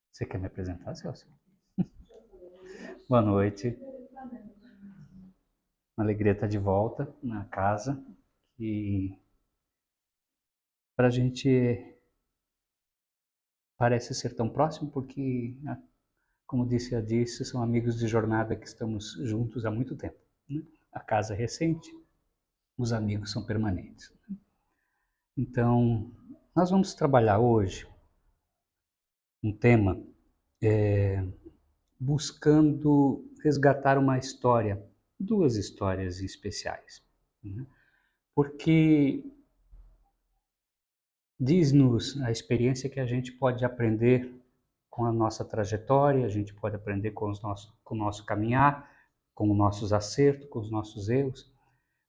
Você quer me apresentar, Celso? Boa noite. Uma alegria estar de volta na casa. E para a gente parece ser tão próximo porque, como disse a Disse, são amigos de jornada que estamos juntos há muito tempo. Né? A casa é recente, os amigos são permanentes. Então, nós vamos trabalhar hoje um tema buscando resgatar uma história, duas histórias especiais. Né? Porque diz-nos a experiência que a gente pode aprender com a nossa trajetória, a gente pode aprender com o nosso caminhar, com os nossos acertos, com os nossos erros,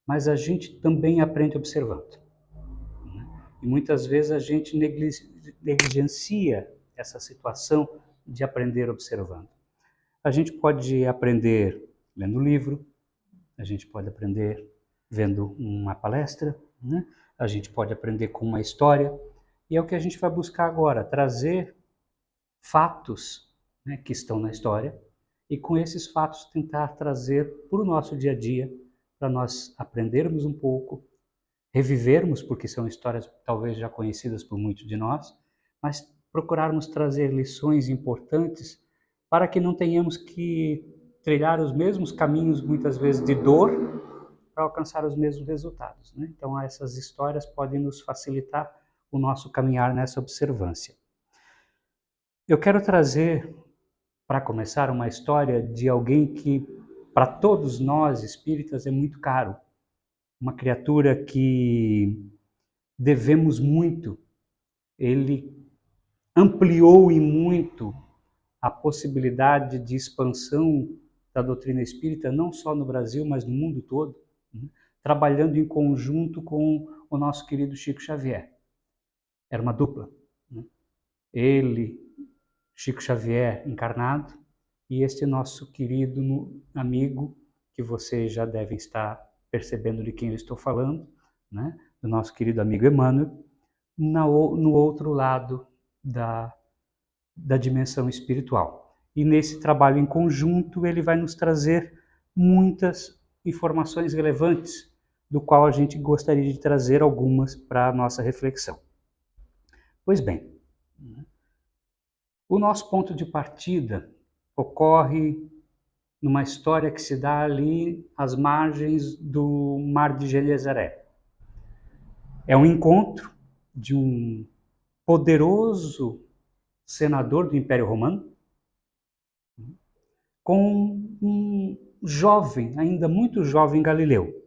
mas a gente também aprende observando. Né? E muitas vezes a gente negligencia essa situação de aprender observando. A gente pode aprender lendo livro, a gente pode aprender vendo uma palestra, né? A gente pode aprender com uma história, e é o que a gente vai buscar agora, trazer fatos, né, que estão na história, e com esses fatos tentar trazer para o nosso dia a dia, para nós aprendermos um pouco, revivermos, porque são histórias talvez já conhecidas por muitos de nós, mas procurarmos trazer lições importantes para que não tenhamos que trilhar os mesmos caminhos, muitas vezes de dor, para alcançar os mesmos resultados. Né? Então, essas histórias podem nos facilitar o nosso caminhar nessa observância. Eu quero trazer, para começar, uma história de alguém que, para todos nós espíritas, é muito caro. Uma criatura que devemos muito. Ele ampliou e muito a possibilidade de expansão da doutrina espírita, não só no Brasil, mas no mundo todo, né? Trabalhando em conjunto com o nosso querido Chico Xavier. Era uma dupla. Né? Ele, Chico Xavier encarnado, e este nosso querido amigo, que vocês já devem estar percebendo de quem eu estou falando, né? Do nosso querido amigo Emmanuel, no outro lado da dimensão espiritual. E nesse trabalho em conjunto, ele vai nos trazer muitas informações relevantes, do qual a gente gostaria de trazer algumas para a nossa reflexão. Pois bem, o nosso ponto de partida ocorre numa história que se dá ali às margens do Mar de Genezaré. É um encontro de um poderoso senador do Império Romano com um jovem, ainda muito jovem Galileu.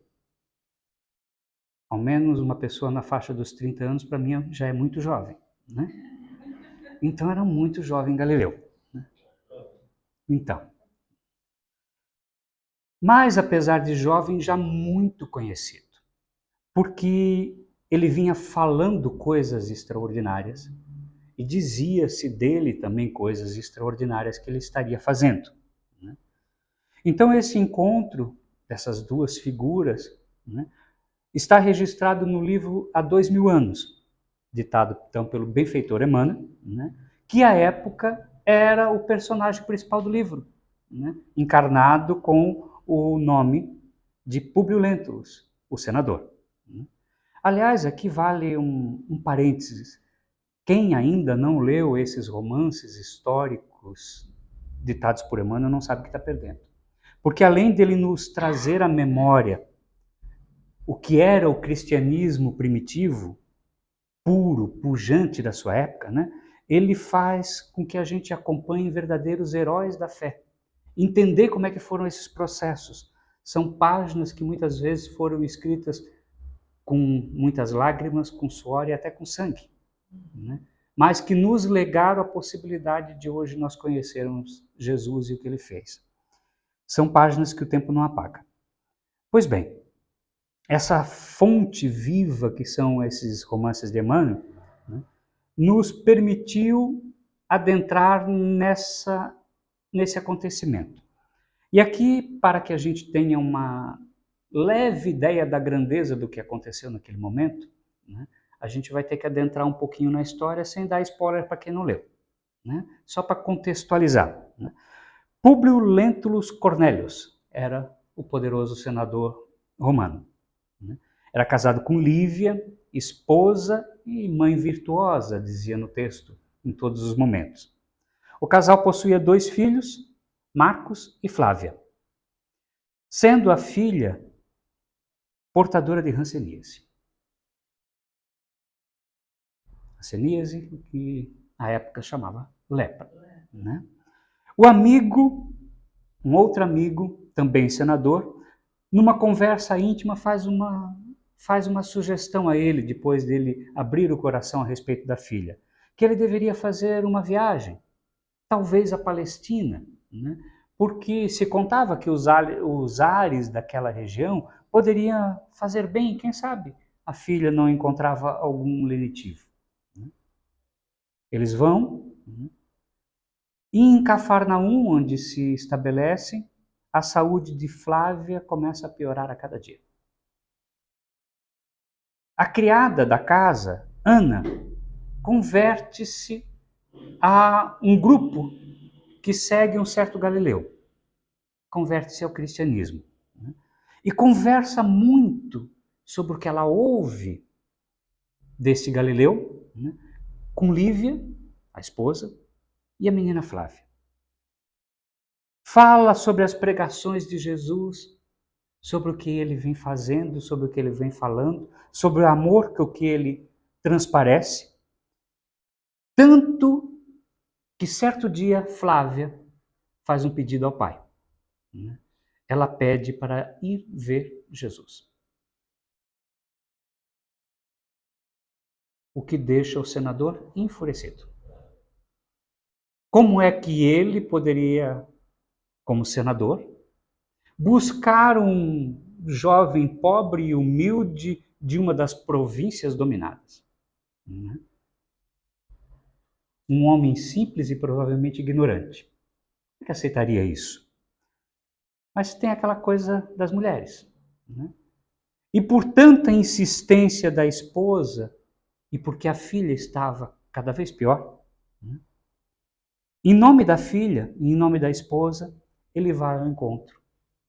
Ao menos uma pessoa na faixa dos 30 anos, para mim, já é muito jovem. Né? Então, era muito jovem Galileu. Né? Então, mas apesar de jovem, já muito conhecido, porque ele vinha falando coisas extraordinárias e dizia-se dele também coisas extraordinárias que ele estaria fazendo. Né? Então, esse encontro dessas duas figuras, né, está registrado no livro Há 2000 anos, ditado então pelo benfeitor Emmanuel, né, que à época era o personagem principal do livro, né, encarnado com o nome de Públio Lentulus, o senador. Né. Aliás, aqui vale um parênteses. Quem ainda não leu esses romances históricos ditados por Emmanuel não sabe o que está perdendo. Porque além dele nos trazer à memória o que era o cristianismo primitivo, puro, pujante da sua época, né? Ele faz com que a gente acompanhe verdadeiros heróis da fé. Entender como é que foram esses processos. São páginas que muitas vezes foram escritas com muitas lágrimas, com suor e até com sangue. Né? Mas que nos legaram a possibilidade de hoje nós conhecermos Jesus e o que ele fez. São páginas que o tempo não apaga. Pois bem, essa fonte viva que são esses romances de Emmanuel, né, nos permitiu adentrar nesse acontecimento. E aqui, para que a gente tenha uma leve ideia da grandeza do que aconteceu naquele momento, né, a gente vai ter que adentrar um pouquinho na história sem dar spoiler para quem não leu, né? Só para contextualizar, né? Públio Lentulus Cornelius era o poderoso senador romano, né? Era casado com Lívia, esposa e mãe virtuosa, dizia no texto, em todos os momentos. O casal possuía 2 filhos, Marcos e Flávia, sendo a filha portadora de hanseníase. Hanseníase, que na época chamava lepra, né? O amigo, um outro amigo, também senador, numa conversa íntima faz uma sugestão a ele, depois dele abrir o coração a respeito da filha, que ele deveria fazer uma viagem, talvez à Palestina, né? Porque se contava que os ares daquela região poderiam fazer bem, quem sabe a filha não encontrava algum lenitivo. Eles vão, e em Cafarnaum, onde se estabelecem, a saúde de Flávia começa a piorar a cada dia. A criada da casa, Ana, converte-se a um grupo que segue um certo Galileu. Converte-se ao cristianismo. E conversa muito sobre o que ela ouve desse Galileu, com Lívia, a esposa, e a menina Flávia. Fala sobre as pregações de Jesus, sobre o que ele vem fazendo, sobre o que ele vem falando, sobre o amor que ele transparece. Tanto que certo dia Flávia faz um pedido ao pai. Ela pede para ir ver Jesus. O que deixa o senador enfurecido. Como é que ele poderia, como senador, buscar um jovem pobre e humilde de uma das províncias dominadas? Um homem simples e provavelmente ignorante. Como é que aceitaria isso? Mas tem aquela coisa das mulheres. E por tanta insistência da esposa, e porque a filha estava cada vez pior, em nome da filha e em nome da esposa, ele vai ao encontro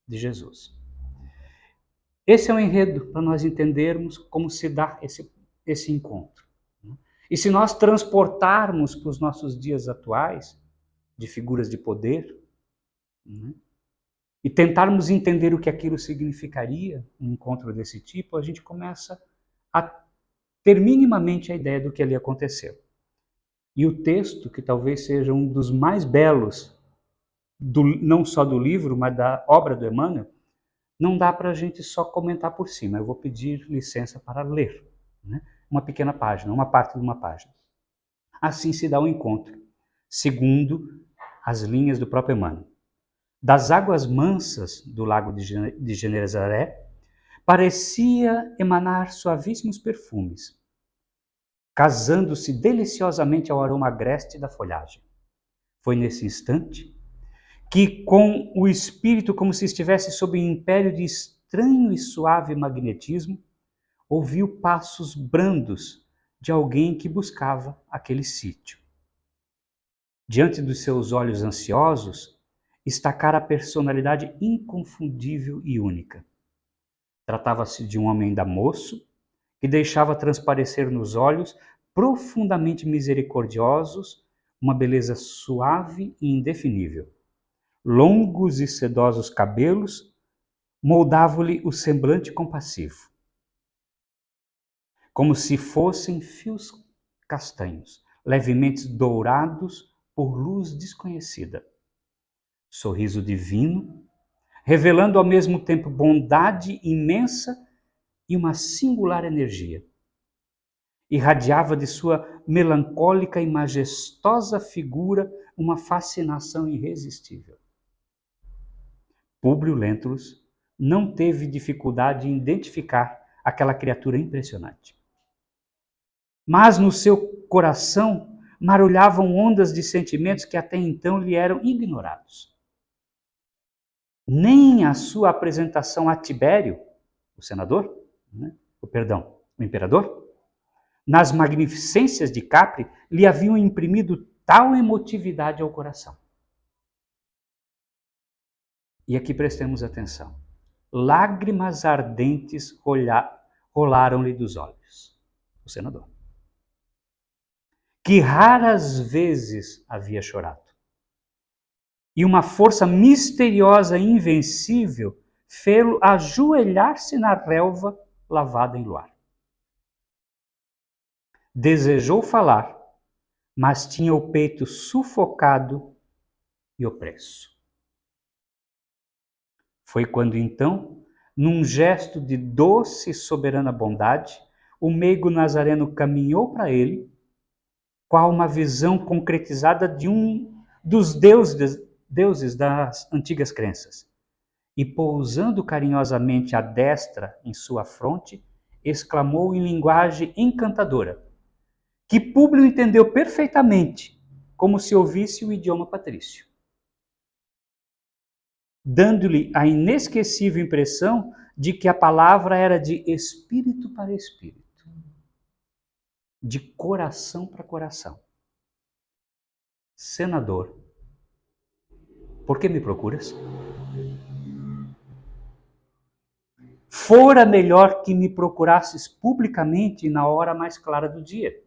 de Jesus. Esse é o enredo para nós entendermos como se dá esse encontro. E se nós transportarmos para os nossos dias atuais, de figuras de poder, e tentarmos entender o que aquilo significaria, um encontro desse tipo, a gente começa a ter minimamente a ideia do que ali aconteceu. E o texto, que talvez seja um dos mais belos, não só do livro, mas da obra do Emmanuel, não dá para a gente só comentar por cima. Eu vou pedir licença para ler, uma pequena página, uma parte de uma página. Assim se dá o encontro, segundo as linhas do próprio Emmanuel. Das águas mansas do lago de Genezaré, parecia emanar suavíssimos perfumes, casando-se deliciosamente ao aroma agreste da folhagem. Foi nesse instante que, com o espírito como se estivesse sob o império de estranho e suave magnetismo, ouviu passos brandos de alguém que buscava aquele sítio. Diante dos seus olhos ansiosos, destacara a personalidade inconfundível e única. Tratava-se de um homem da moço, que deixava transparecer nos olhos, profundamente misericordiosos, uma beleza suave e indefinível. Longos e sedosos cabelos moldavam-lhe o semblante compassivo, como se fossem fios castanhos, levemente dourados por luz desconhecida. Sorriso divino, revelando ao mesmo tempo bondade imensa e uma singular energia. Irradiava de sua melancólica e majestosa figura uma fascinação irresistível. Públio Lentulus não teve dificuldade em identificar aquela criatura impressionante. Mas no seu coração marulhavam ondas de sentimentos que até então lhe eram ignorados. Nem a sua apresentação a Tibério, o senador, o imperador, nas magnificências de Capri, lhe haviam imprimido tal emotividade ao coração. E aqui prestemos atenção. Lágrimas ardentes rolaram-lhe dos olhos. O senador. Que raras vezes havia chorado. E uma força misteriosa e invencível fê-lo ajoelhar-se na relva lavada em luar. Desejou falar, mas tinha o peito sufocado e opresso. Foi quando então, num gesto de doce e soberana bondade, o meigo nazareno caminhou para ele, qual uma visão concretizada de um dos deuses das antigas crenças. E pousando carinhosamente a destra em sua fronte, exclamou em linguagem encantadora, que Públio entendeu perfeitamente, como se ouvisse o idioma patrício, dando-lhe a inesquecível impressão de que a palavra era de espírito para espírito, de coração para coração. Senador, por que me procuras? Fora melhor que me procurasses publicamente na hora mais clara do dia.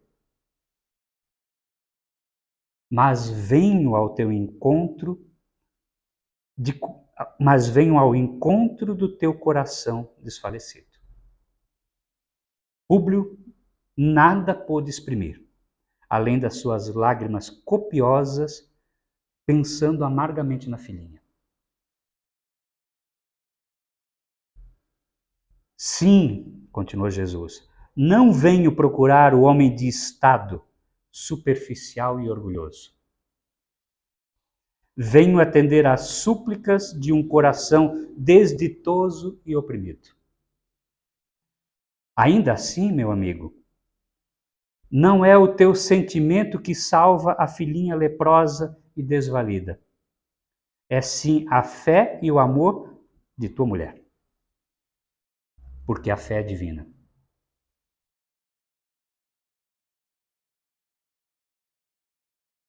Mas venho ao encontro do teu coração desfalecido. Públio nada pôde exprimir, além das suas lágrimas copiosas, pensando amargamente na filhinha. Sim, continuou Jesus, não venho procurar o homem de estado, superficial e orgulhoso. Venho atender às súplicas de um coração desditoso e oprimido. Ainda assim, meu amigo, não é o teu sentimento que salva a filhinha leprosa e desvalida. É sim a fé e o amor de tua mulher. Porque a fé é divina.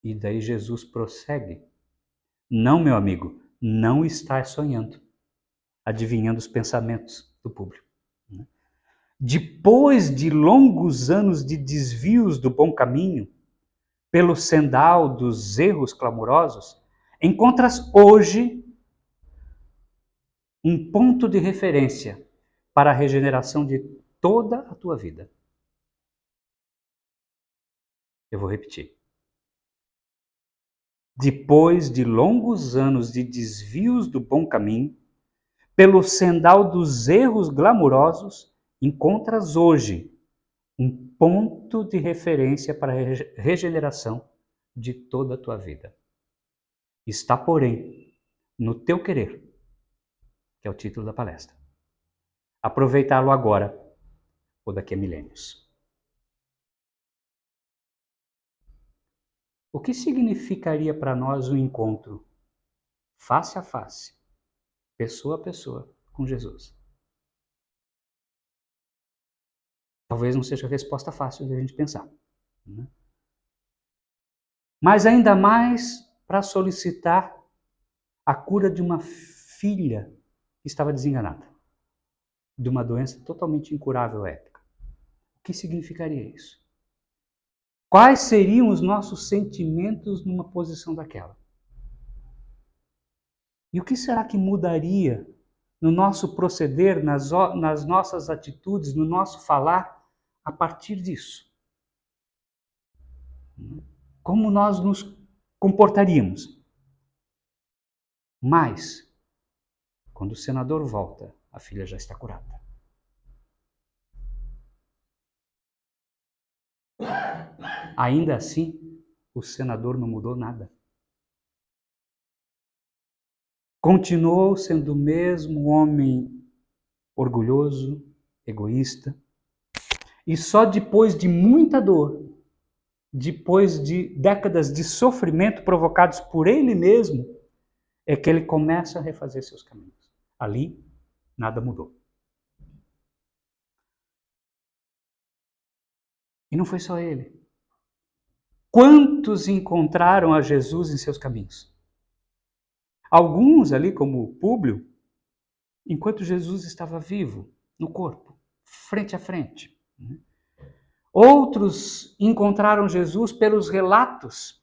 E daí Jesus prossegue. Não, meu amigo, não estás sonhando, adivinhando os pensamentos do público. Depois de longos anos de desvios do bom caminho, pelo sendal dos erros clamorosos, encontras hoje um ponto de referência para a regeneração de toda a tua vida. Eu vou repetir. Depois de longos anos de desvios do bom caminho, pelo sendal dos erros glamurosos, encontras hoje um ponto de referência para a regeneração de toda a tua vida. Está, porém, no teu querer, que é o título da palestra. Aproveitá-lo agora ou daqui a milênios. O que significaria para nós um encontro face a face, pessoa a pessoa, com Jesus? Talvez não seja a resposta fácil de a gente pensar. Né? Mas ainda mais para solicitar a cura de uma filha que estava desenganada, de uma doença totalmente incurável à época. O que significaria isso? Quais seriam os nossos sentimentos numa posição daquela? E o que será que mudaria no nosso proceder, nas nossas atitudes, no nosso falar, a partir disso? Como nós nos comportaríamos? Mas, quando o senador volta, a filha já está curada. Ainda assim, o senador não mudou nada. Continuou sendo o mesmo homem orgulhoso, egoísta, e só depois de muita dor, depois de décadas de sofrimento provocados por ele mesmo, é que ele começa a refazer seus caminhos. Ali, nada mudou. E não foi só ele. Quantos encontraram a Jesus em seus caminhos? Alguns ali, como Públio, enquanto Jesus estava vivo, no corpo, frente a frente. Outros encontraram Jesus pelos relatos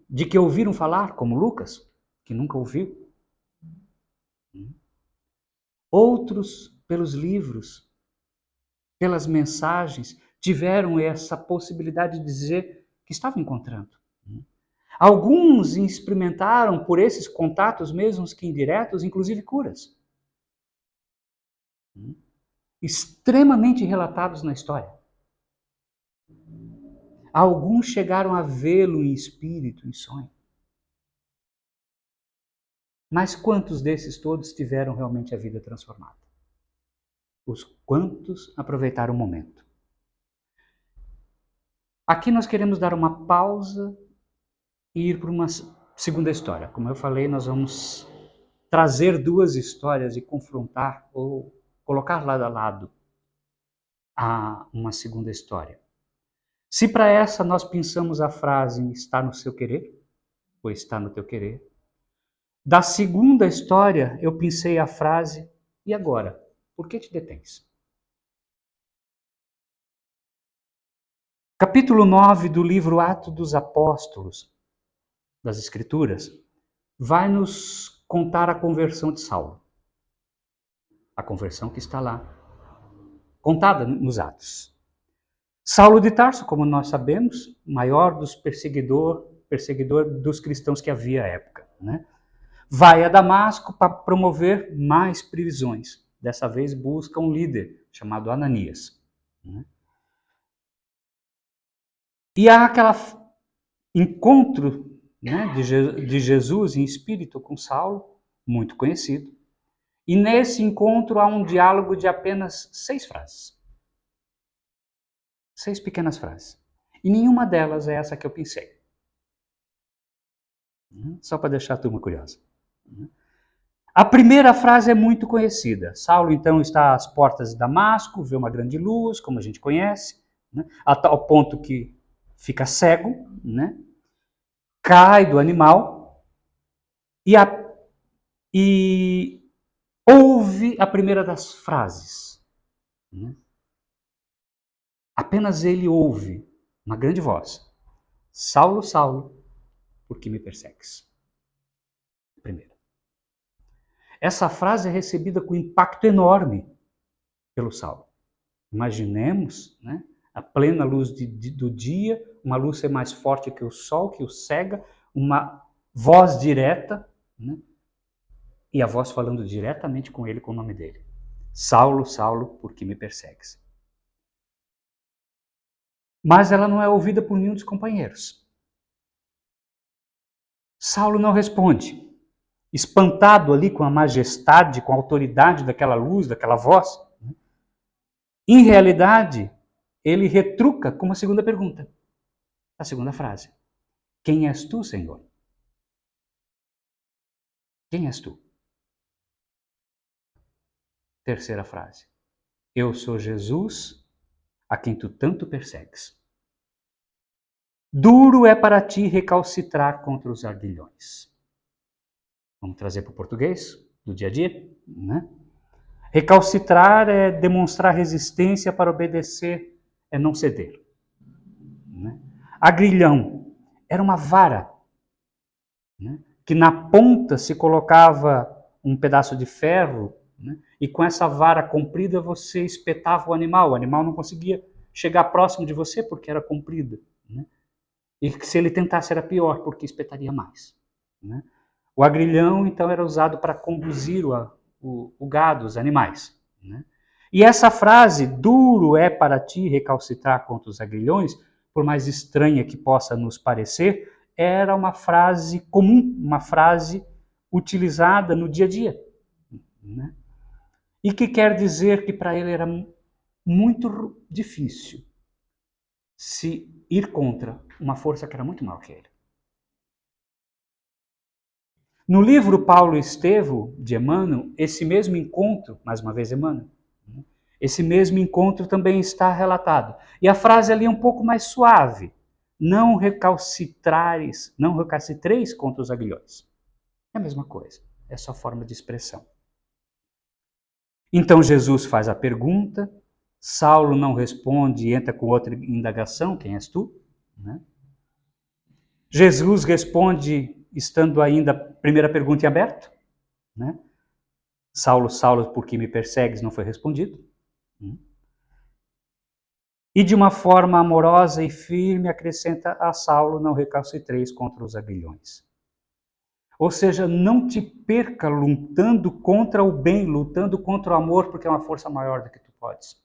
de que ouviram falar, como Lucas, que nunca ouviu. Outros pelos livros, pelas mensagens, tiveram essa possibilidade de dizer que estavam encontrando. Alguns experimentaram, por esses contatos, mesmo que indiretos, inclusive curas. Extremamente relatados na história. Alguns chegaram a vê-lo em espírito, em sonho. Mas quantos desses todos tiveram realmente a vida transformada? Os quantos aproveitaram o momento? Aqui nós queremos dar uma pausa e ir para uma segunda história. Como eu falei, nós vamos trazer duas histórias e confrontar ou colocar lado a lado a uma segunda história. Se para essa nós pensamos a frase está no seu querer, ou está no teu querer, da segunda história eu pensei a frase e agora? Por que te detens? Capítulo 9 do livro Atos dos Apóstolos, das Escrituras, vai nos contar a conversão de Saulo. A conversão que está lá, contada nos Atos. Saulo de Tarso, como nós sabemos, maior dos perseguidor dos cristãos que havia à época, né? Vai a Damasco para promover mais prisões. Dessa vez busca um líder chamado Ananias. Né? E há aquele encontro, né, de Jesus em espírito com Saulo, muito conhecido. E nesse encontro há um diálogo de apenas 6 frases. 6 pequenas frases. E nenhuma delas é essa que eu pensei. Só para deixar a turma curiosa. A primeira frase é muito conhecida. Saulo, então, está às portas de Damasco, vê uma grande luz, como a gente conhece, né, a tal ponto que fica cego, né, cai do animal e ouve a primeira das frases. Né. Apenas ele ouve uma grande voz. Saulo, Saulo, por que me persegues? Primeiro. Essa frase é recebida com impacto enorme pelo Saulo. Imaginemos, né, a plena luz do dia, uma luz ser mais forte que o sol, que o cega, uma voz direta, né, e a voz falando diretamente com ele, com o nome dele. Saulo, Saulo, por que me persegues? Mas ela não é ouvida por nenhum dos companheiros. Saulo não responde. Espantado ali com a majestade, com a autoridade daquela luz, daquela voz. Em realidade, ele retruca com uma segunda pergunta. A segunda frase. Quem és tu, Senhor? Quem és tu? Terceira frase. Eu sou Jesus, a quem tu tanto persegues. Duro é para ti recalcitrar contra os arguilhões. Vamos trazer para o português, do dia a dia, né? Recalcitrar é demonstrar resistência para obedecer, é não ceder. Né? Agrilhão era uma vara, né, que na ponta se colocava um pedaço de ferro, né, e com essa vara comprida você espetava o animal não conseguia chegar próximo de você porque era comprida. Né? E se ele tentasse era pior, porque espetaria mais. Né? O agrilhão, então, era usado para conduzir o gado, os animais. Né? E essa frase, duro é para ti recalcitrar contra os agrilhões, por mais estranha que possa nos parecer, era uma frase comum, uma frase utilizada no dia a dia. Né? E que quer dizer que para ele era muito difícil se ir contra uma força que era muito maior que ele. No livro Paulo e Estevão, de Emmanuel, esse mesmo encontro, mais uma vez Emmanuel, Esse mesmo encontro também está relatado. E a frase ali é um pouco mais suave. Não recalcitreis contra os aguilhões. É a mesma coisa, é só forma de expressão. Então Jesus faz a pergunta, Saulo não responde e entra com outra indagação, quem és tu? Né? Jesus responde, estando ainda a primeira pergunta em aberto. Né? Saulo, Saulo, por que me persegues? Não foi respondido. E de uma forma amorosa e firme acrescenta a Saulo, não recalcitreis contra os aguilhões. Ou seja, não te perca lutando contra o bem, lutando contra o amor, porque é uma força maior do que tu podes.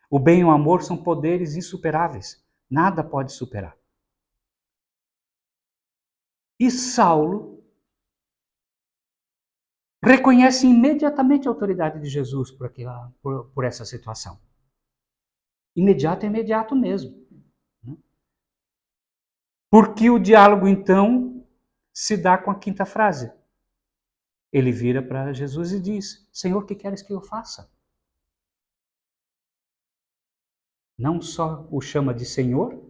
O bem e o amor são poderes insuperáveis. Nada pode superar. E Saulo reconhece imediatamente a autoridade de Jesus por essa situação. Imediato é imediato mesmo. Porque o diálogo, então, se dá com a quinta frase. Ele vira para Jesus e diz: Senhor, o que queres que eu faça? Não só o chama de Senhor,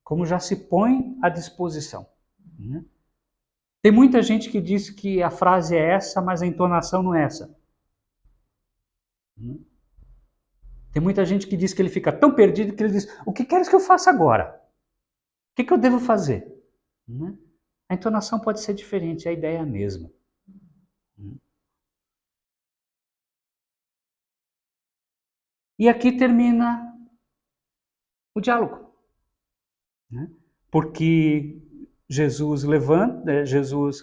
como já se põe à disposição. Tem muita gente que diz que a frase é essa, mas a entonação não é essa. Tem muita gente que diz que ele fica tão perdido que ele diz: o que queres que eu faça agora? O que eu devo fazer? A entonação pode ser diferente, a ideia é a mesma. E aqui termina o diálogo. Porque Jesus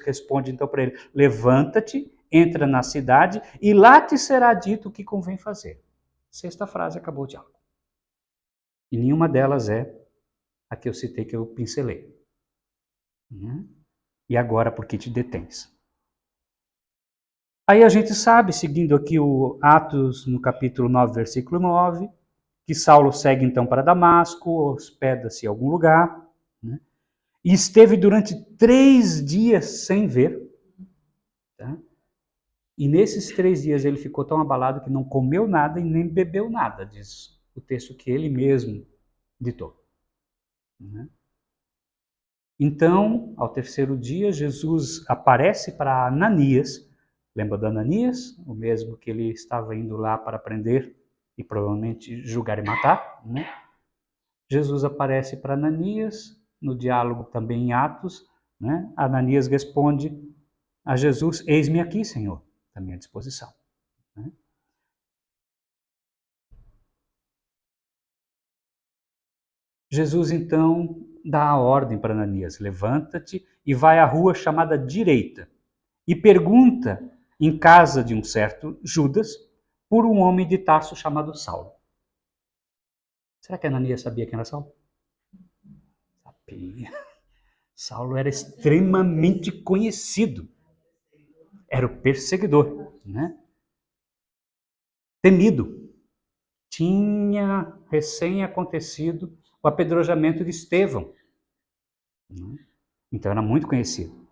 responde então para ele: levanta-te, entra na cidade e lá te será dito o que convém fazer. Sexta frase, acabou o diálogo. E nenhuma delas é a que eu citei, que eu pincelei. E agora, por que te detens? Aí a gente sabe, seguindo aqui o Atos, no capítulo 9, versículo 9, que Saulo segue então para Damasco, hospeda-se em algum lugar, e esteve durante 3 dias sem ver. E nesses 3 dias ele ficou tão abalado que não comeu nada e nem bebeu nada, diz o texto que ele mesmo ditou. Então, ao terceiro dia, Jesus aparece para Ananias. Lembra de Ananias? O mesmo que ele estava indo lá para prender e provavelmente julgar e matar. Jesus aparece para Ananias, no diálogo também em Atos. Ananias responde a Jesus: eis-me aqui, Senhor, à minha disposição. Jesus então dá a ordem para Ananias: levanta-te e vai à rua chamada Direita e pergunta em casa de um certo Judas por um homem de Tarso chamado Saulo. Será que Ananias sabia quem era Saulo? Sabia. Saulo era extremamente conhecido. Era o perseguidor, Temido. Tinha recém acontecido o apedrejamento de Estevão. Então era muito conhecido.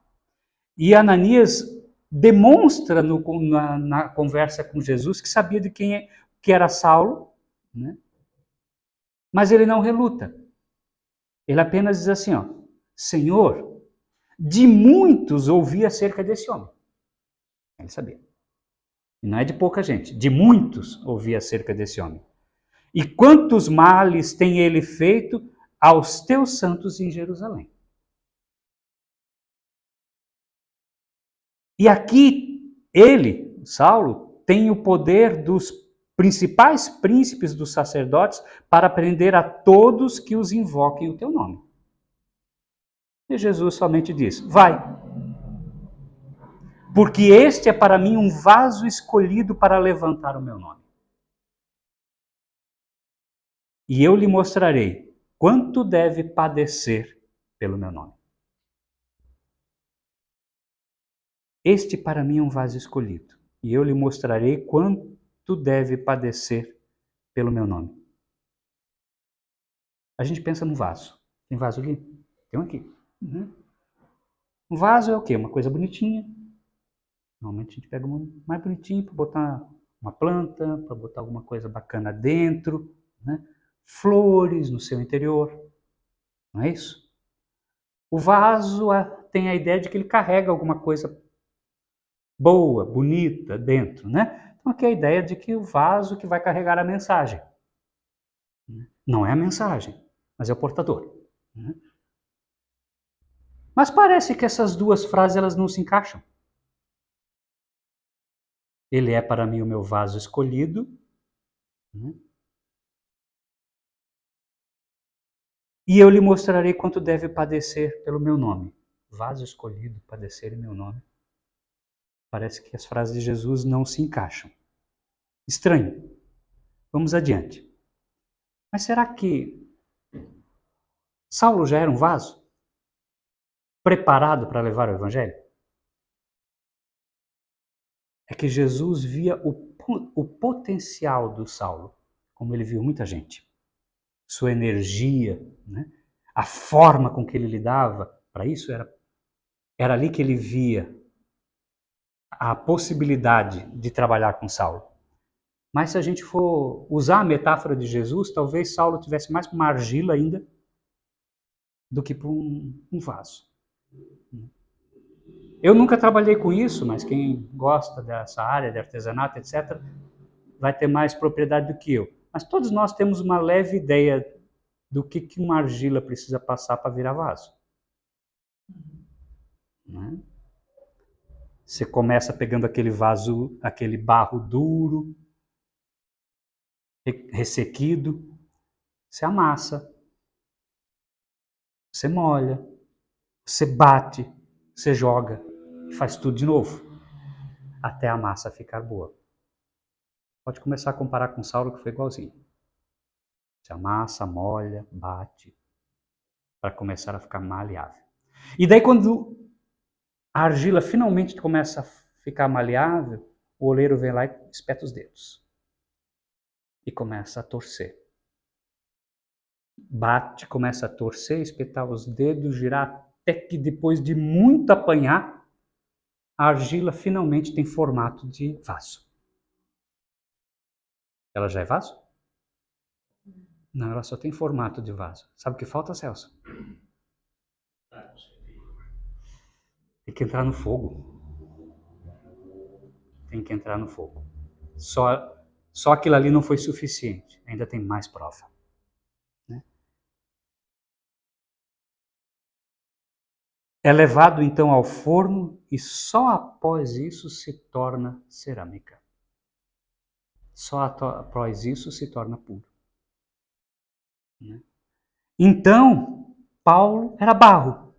E Ananias demonstra na conversa com Jesus que sabia de que era Saulo, mas ele não reluta. Ele apenas diz assim: Senhor, de muitos ouvi acerca desse homem. Ele sabia. E não é de pouca gente, de muitos ouvi acerca desse homem. E quantos males tem ele feito aos teus santos em Jerusalém? E aqui, ele, Saulo, tem o poder dos principais príncipes dos sacerdotes para prender a todos que os invoquem o teu nome. E Jesus somente diz: vai, porque este é para mim um vaso escolhido para levantar o meu nome. E eu lhe mostrarei quanto deve padecer pelo meu nome. Este para mim é um vaso escolhido, e eu lhe mostrarei quanto deve padecer pelo meu nome. A gente pensa num vaso. Tem vaso ali? Tem um aqui. Um vaso é o quê? Uma coisa bonitinha. Normalmente a gente pega uma mais bonitinha para botar uma planta, para botar alguma coisa bacana dentro, né? Flores no seu interior, não é isso? O vaso tem a ideia de que ele carrega alguma coisa boa, bonita dentro, né? Então aqui é a ideia de que o vaso que vai carregar a mensagem. Não é a mensagem, mas é o portador. Mas parece que essas duas frases elas não se encaixam. Ele é para mim o meu vaso escolhido, e eu lhe mostrarei quanto deve padecer pelo meu nome. Vaso escolhido, padecer em meu nome. Parece que as frases de Jesus não se encaixam. Estranho. Vamos adiante. Mas será que Saulo já era um vaso? Preparado para levar o evangelho? É que Jesus via o potencial do Saulo, como ele viu muita gente. Sua energia, né? A forma com que ele lidava, para isso era ali que ele via a possibilidade de trabalhar com Saulo. Mas se a gente for usar a metáfora de Jesus, talvez Saulo tivesse mais para uma argila ainda do que para um vaso. Eu nunca trabalhei com isso, mas quem gosta dessa área de artesanato, etc., vai ter mais propriedade do que eu. Mas todos nós temos uma leve ideia do que uma argila precisa passar para virar vaso. Né? Você começa pegando aquele vaso, aquele barro duro, ressequido, você amassa, você molha, você bate, você joga e faz tudo de novo, até a massa ficar boa. Pode começar a comparar com Saulo, que foi igualzinho. Você amassa, molha, bate, para começar a ficar maleável. E daí quando a argila finalmente começa a ficar maleável, o oleiro vem lá e espeta os dedos. E começa a torcer. Bate, começa a torcer, espetar os dedos, girar, até que depois de muito apanhar, a argila finalmente tem formato de vaso. Ela já é vaso? Não, ela só tem formato de vaso. Sabe o que falta, Celso? Tem que entrar no fogo. Tem que entrar no fogo. Só aquilo ali não foi suficiente. Ainda tem mais prova. Né? É levado então ao forno e só após isso se torna cerâmica. Só após isso se torna puro. Né? Então, Paulo era barro,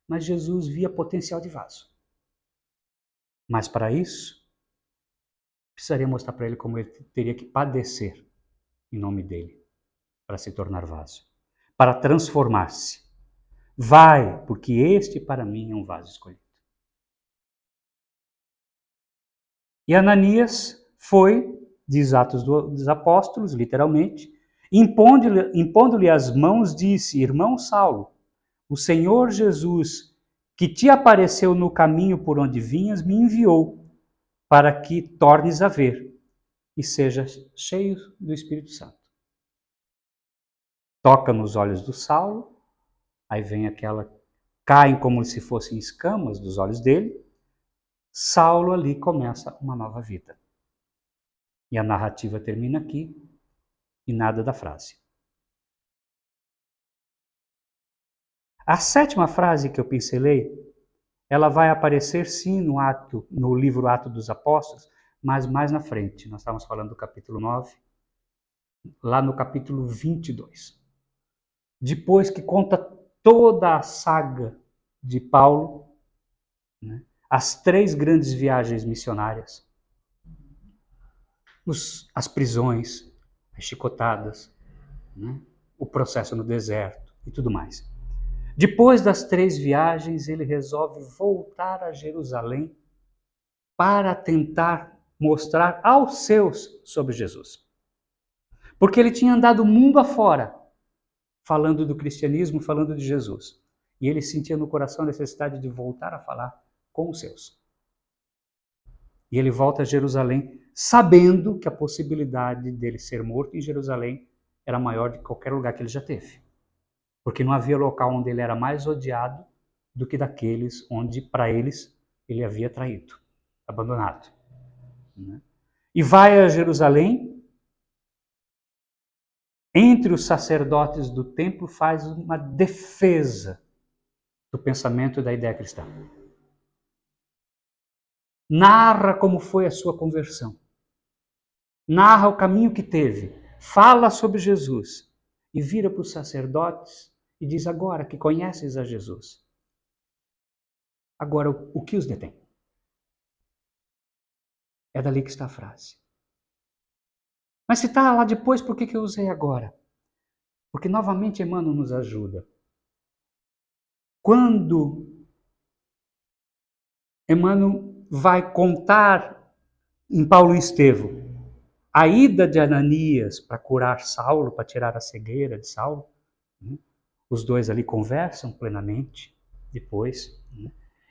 mas Jesus via potencial de vaso. Mas para isso, precisaria mostrar para ele como ele teria que padecer em nome dele, para se tornar vaso, para transformar-se. Vai, porque este para mim é um vaso escolhido. E Ananias foi, diz Atos dos Apóstolos, literalmente, impondo-lhe as mãos, disse: Irmão Saulo, o Senhor Jesus, que te apareceu no caminho por onde vinhas, me enviou para que tornes a ver e sejas cheio do Espírito Santo. Toca nos olhos do Saulo, aí vem aquela, caem como se fossem escamas dos olhos dele. Saulo ali começa uma nova vida. E a narrativa termina aqui e nada da frase. A sétima frase que eu pincelei, ela vai aparecer sim no livro Atos dos Apóstolos, mas mais na frente. Nós estávamos falando do capítulo 9, lá no capítulo 22. Depois que conta toda a saga de Paulo, né, as 3 grandes viagens missionárias, as prisões, as chicotadas, né, o processo no deserto e tudo mais. Depois das 3 viagens, ele resolve voltar a Jerusalém para tentar mostrar aos seus sobre Jesus. Porque ele tinha andado o mundo afora, falando do cristianismo, falando de Jesus. E ele sentia no coração a necessidade de voltar a falar com os seus. E ele volta a Jerusalém sabendo que a possibilidade dele ser morto em Jerusalém era maior de qualquer lugar que ele já teve. Porque não havia local onde ele era mais odiado do que daqueles onde, para eles, ele havia traído, abandonado. E vai a Jerusalém, entre os sacerdotes do templo, faz uma defesa do pensamento e da ideia cristã. Narra como foi a sua conversão. Narra o caminho que teve. Fala sobre Jesus. E vira para os sacerdotes e diz: agora que conheces a Jesus, agora o que os detém? É dali que está a frase. Mas se está lá depois, por que eu usei agora? Porque novamente Emmanuel nos ajuda. Quando Emmanuel vai contar em Paulo e Estevão a ida de Ananias para curar Saulo, para tirar a cegueira de Saulo, os dois ali conversam plenamente depois,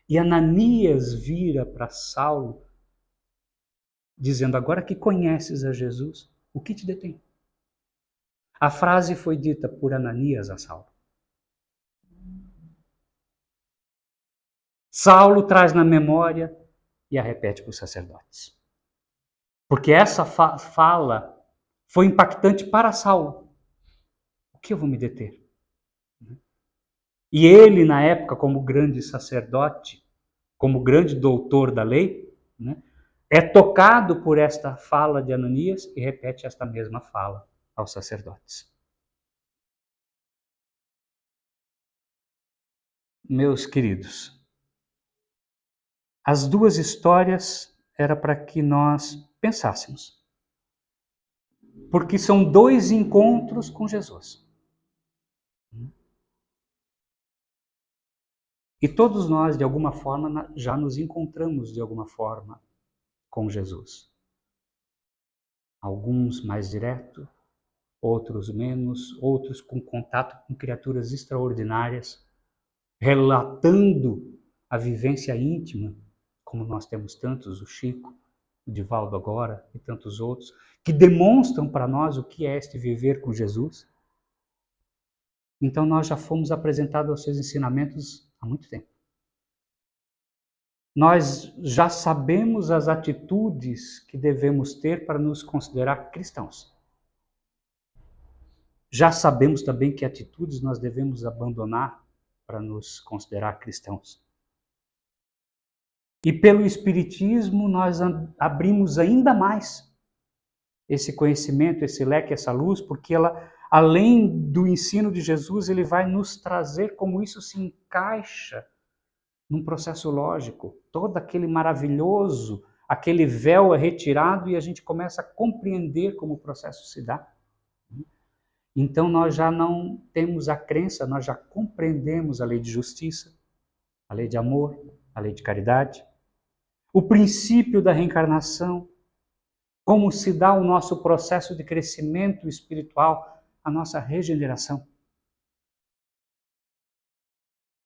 e Ananias vira para Saulo dizendo: agora que conheces a Jesus, o que te detém? A frase foi dita por Ananias a Saulo. Saulo traz na memória e a repete para os sacerdotes. Porque essa fala foi impactante para Saulo. O que eu vou me deter? E ele, na época, como grande sacerdote, como grande doutor da lei, é tocado por esta fala de Ananias e repete esta mesma fala aos sacerdotes. Meus queridos, as duas histórias era para que nós pensássemos. Porque são dois encontros com Jesus. E todos nós, de alguma forma, já nos encontramos de alguma forma com Jesus. Alguns mais direto, outros menos, outros com contato com criaturas extraordinárias, relatando a vivência íntima, como nós temos tantos, o Chico, o Divaldo agora e tantos outros, que demonstram para nós o que é este viver com Jesus. Então nós já fomos apresentados aos seus ensinamentos há muito tempo. Nós já sabemos as atitudes que devemos ter para nos considerar cristãos. Já sabemos também que atitudes nós devemos abandonar para nos considerar cristãos. E pelo Espiritismo nós abrimos ainda mais esse conhecimento, esse leque, essa luz, porque ela, além do ensino de Jesus, ele vai nos trazer como isso se encaixa num processo lógico. Todo aquele maravilhoso, aquele véu é retirado e a gente começa a compreender como o processo se dá. Então nós já não temos a crença, nós já compreendemos a lei de justiça, a lei de amor, a lei de caridade, o princípio da reencarnação, como se dá o nosso processo de crescimento espiritual, a nossa regeneração.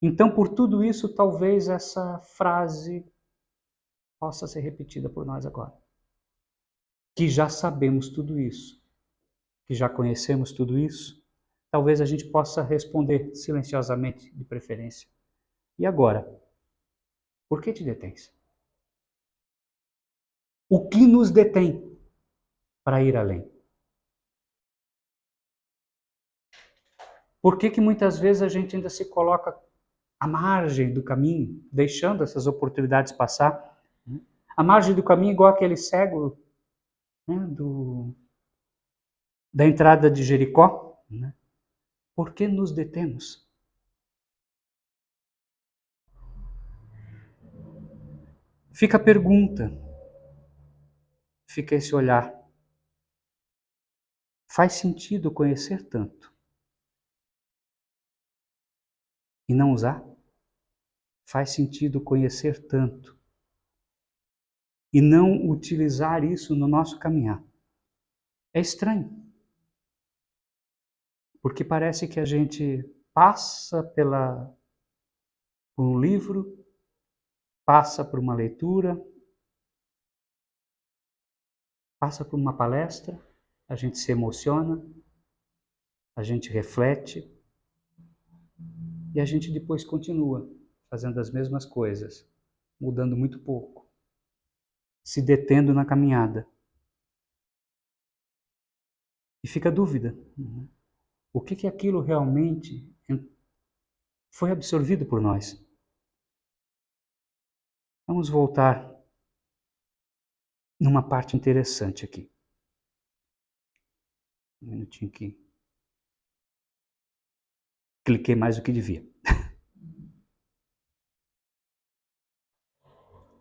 Então, por tudo isso, talvez essa frase possa ser repetida por nós agora. Que já sabemos tudo isso, que já conhecemos tudo isso, talvez a gente possa responder silenciosamente, de preferência. E agora? Por que te detens? O que nos detém para ir além? Por que muitas vezes a gente ainda se coloca à margem do caminho, deixando essas oportunidades passar? À margem do caminho, igual aquele cego, né, da entrada de Jericó. Né? Por que nos detemos? Fica a pergunta, fica esse olhar. Faz sentido conhecer tanto e não usar? Faz sentido conhecer tanto e não utilizar isso no nosso caminhar? É estranho, porque parece que a gente passa por um livro, passa por uma leitura, passa por uma palestra, a gente se emociona, a gente reflete e a gente depois continua fazendo as mesmas coisas, mudando muito pouco, se detendo na caminhada. E fica a dúvida, o que aquilo realmente foi absorvido por nós? Vamos voltar numa parte interessante aqui. Um minutinho aqui. Cliquei mais do que devia.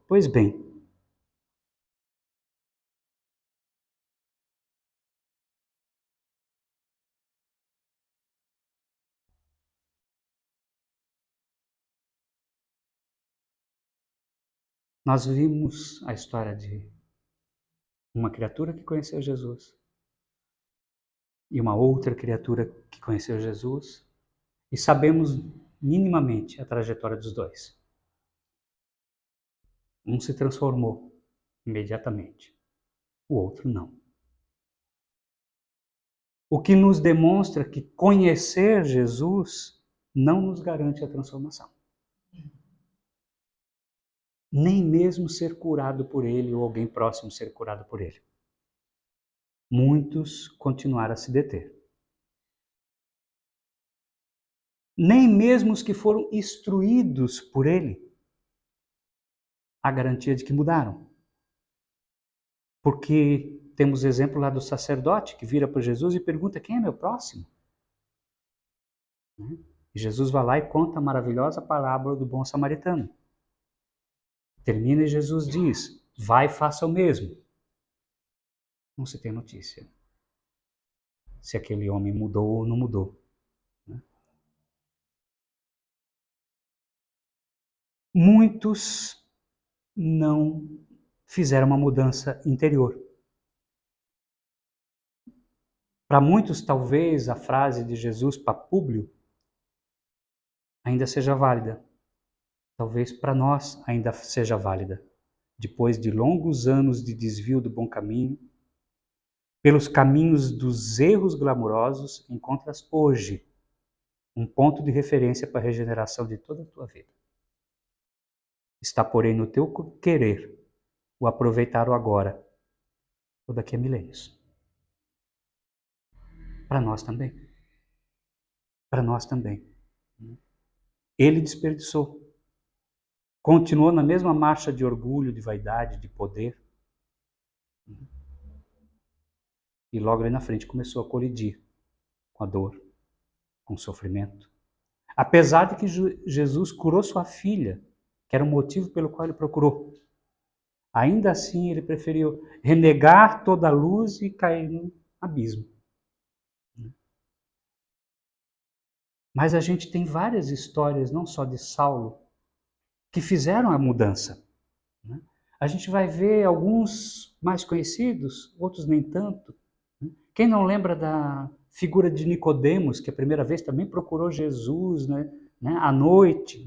Pois bem, nós vimos a história de uma criatura que conheceu Jesus e uma outra criatura que conheceu Jesus e sabemos minimamente a trajetória dos dois. Um se transformou imediatamente, o outro não. O que nos demonstra que conhecer Jesus não nos garante a transformação. Nem mesmo ser curado por ele ou alguém próximo ser curado por ele. Muitos continuaram a se deter. Nem mesmo os que foram instruídos por ele, a garantia de que mudaram. Porque temos exemplo lá do sacerdote que vira para Jesus e pergunta: quem é meu próximo? E Jesus vai lá e conta a maravilhosa parábola do bom samaritano. Termina e Jesus diz: vai e faça o mesmo. Não se tem notícia se aquele homem mudou ou não mudou. Muitos não fizeram uma mudança interior. Para muitos, talvez, a frase de Jesus para Públio ainda seja válida. Talvez para nós ainda seja válida. Depois de longos anos de desvio do bom caminho, pelos caminhos dos erros glamurosos, encontras hoje um ponto de referência para a regeneração de toda a tua vida. Está, porém, no teu querer o aproveitar o agora ou daqui a milênios. Para nós também. Para nós também. Ele desperdiçou. Continuou na mesma marcha de orgulho, de vaidade, de poder. E logo ali na frente começou a colidir com a dor, com o sofrimento. Apesar de que Jesus curou sua filha, que era o motivo pelo qual ele procurou. Ainda assim, ele preferiu renegar toda a luz e cair no abismo. Mas a gente tem várias histórias, não só de Saulo, que fizeram a mudança. A gente vai ver alguns mais conhecidos, outros nem tanto. Quem não lembra da figura de Nicodemos, que a primeira vez também procurou Jesus, à noite,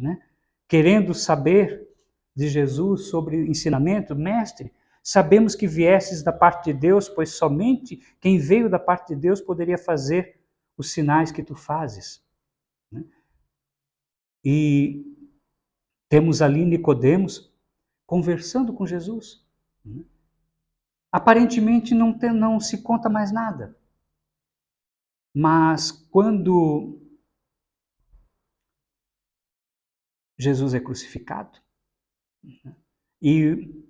querendo saber de Jesus sobre ensinamento? Mestre, sabemos que viesses da parte de Deus, pois somente quem veio da parte de Deus poderia fazer os sinais que tu fazes. E temos ali Nicodemos conversando com Jesus. Aparentemente não se conta mais nada. Mas quando Jesus é crucificado e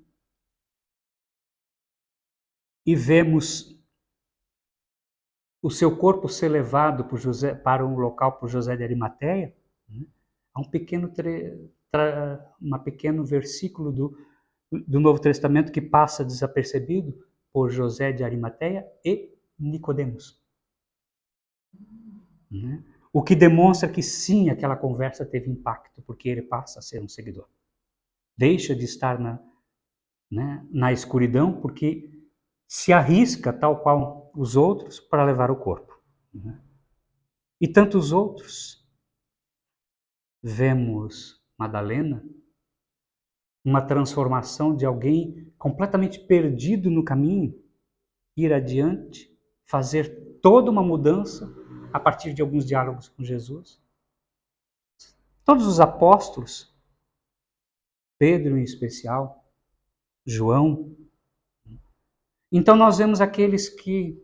vemos o seu corpo ser levado para um local por José de Arimateia, há um pequeno versículo do Novo Testamento que passa desapercebido por José de Arimateia e Nicodemos. O que demonstra que sim, aquela conversa teve impacto, porque ele passa a ser um seguidor. Deixa de estar na escuridão, porque se arrisca, tal qual os outros, para levar o corpo. E tantos outros. Vemos Madalena, uma transformação de alguém completamente perdido no caminho, ir adiante, fazer toda uma mudança a partir de alguns diálogos com Jesus. Todos os apóstolos, Pedro em especial, João. Então nós vemos aqueles que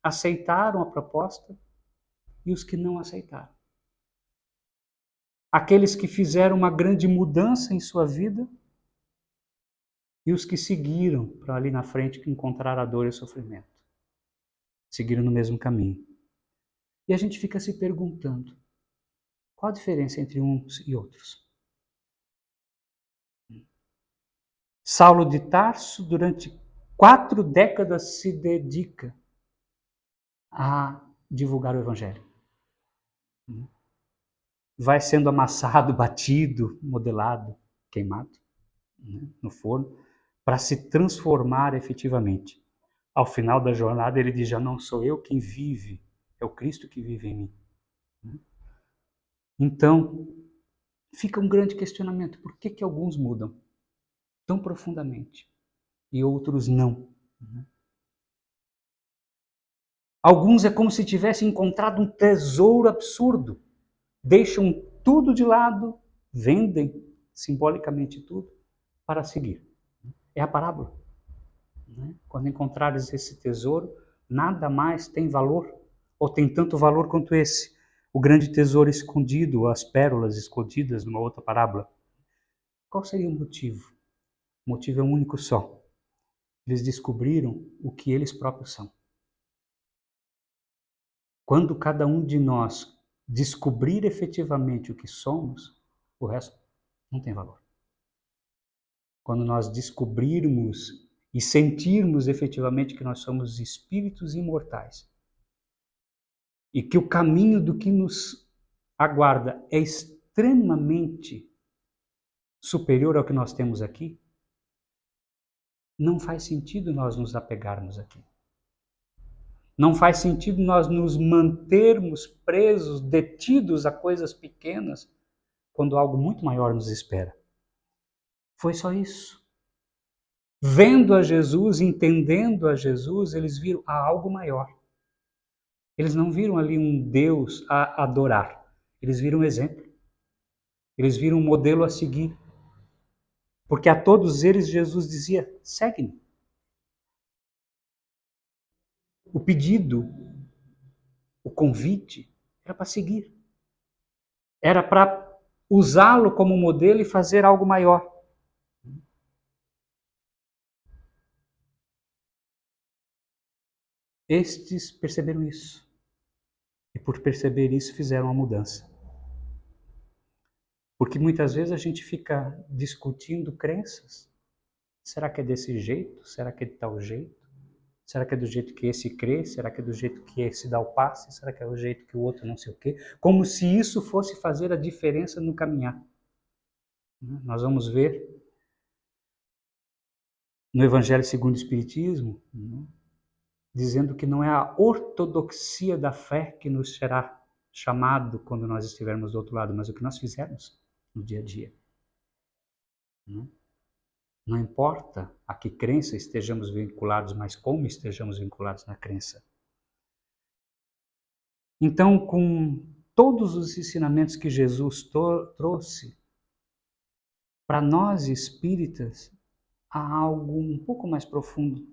aceitaram a proposta e os que não aceitaram. Aqueles que fizeram uma grande mudança em sua vida e os que seguiram para ali na frente que encontraram a dor e o sofrimento. Seguiram no mesmo caminho. E a gente fica se perguntando, qual a diferença entre uns e outros? Saulo de Tarso, durante 4 décadas, se dedica a divulgar o Evangelho. Vai sendo amassado, batido, modelado, queimado, no forno, para se transformar efetivamente. Ao final da jornada ele diz, já não sou eu quem vive, é o Cristo que vive em mim. Então, fica um grande questionamento, por que alguns mudam tão profundamente e outros não? Alguns é como se tivessem encontrado um tesouro absurdo, deixam tudo de lado, vendem simbolicamente tudo para seguir. É a parábola. Quando encontrares esse tesouro, nada mais tem valor, ou tem tanto valor quanto esse. O grande tesouro escondido, as pérolas escondidas numa outra parábola. Qual seria o motivo? O motivo é um único só. Eles descobriram o que eles próprios são. Quando cada um de nós descobrir efetivamente o que somos, o resto não tem valor. Quando nós descobrirmos e sentirmos efetivamente que nós somos espíritos imortais e que o caminho do que nos aguarda é extremamente superior ao que nós temos aqui, não faz sentido nós nos apegarmos aqui. Não faz sentido nós nos mantermos presos, detidos a coisas pequenas, quando algo muito maior nos espera. Foi só isso. Vendo a Jesus, entendendo a Jesus, eles viram algo maior. Eles não viram ali um Deus a adorar. Eles viram um exemplo. Eles viram um modelo a seguir. Porque a todos eles Jesus dizia, segue-me. O pedido, o convite, era para seguir. Era para usá-lo como modelo e fazer algo maior. Estes perceberam isso. E por perceber isso fizeram a mudança. Porque muitas vezes a gente fica discutindo crenças. Será que é desse jeito? Será que é de tal jeito? Será que é do jeito que esse crê? Será que é do jeito que esse dá o passe? Será que é do jeito que o outro não sei o quê? Como se isso fosse fazer a diferença no caminhar. Nós vamos ver no Evangelho segundo o Espiritismo, dizendo que não é a ortodoxia da fé que nos será chamado quando nós estivermos do outro lado, mas o que nós fizermos no dia a dia. Não importa a que crença estejamos vinculados, mas como estejamos vinculados na crença. Então, com todos os ensinamentos que Jesus trouxe, para nós espíritas, há algo um pouco mais profundo,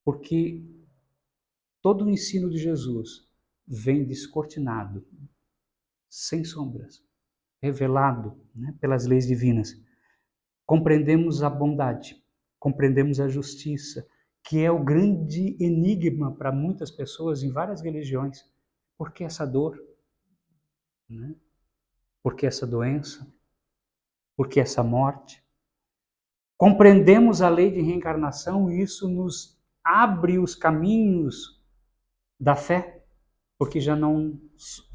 porque todo o ensino de Jesus vem descortinado, sem sombras, revelado, pelas leis divinas. Compreendemos a bondade, compreendemos a justiça, que é o grande enigma para muitas pessoas em várias religiões. Por que essa dor? Por que essa doença? Por que essa morte? Compreendemos a lei de reencarnação e isso nos abre os caminhos da fé, porque já não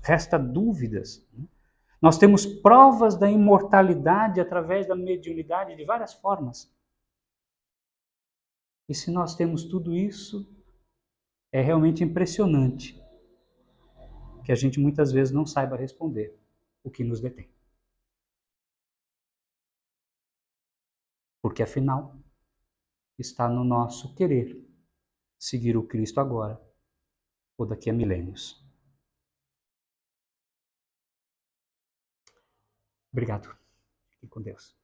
resta dúvidas. Nós temos provas da imortalidade através da mediunidade de várias formas. E se nós temos tudo isso, é realmente impressionante que a gente muitas vezes não saiba responder o que nos detém. Porque afinal, está no nosso querer seguir o Cristo agora ou daqui a milênios. Obrigado. Fique com Deus.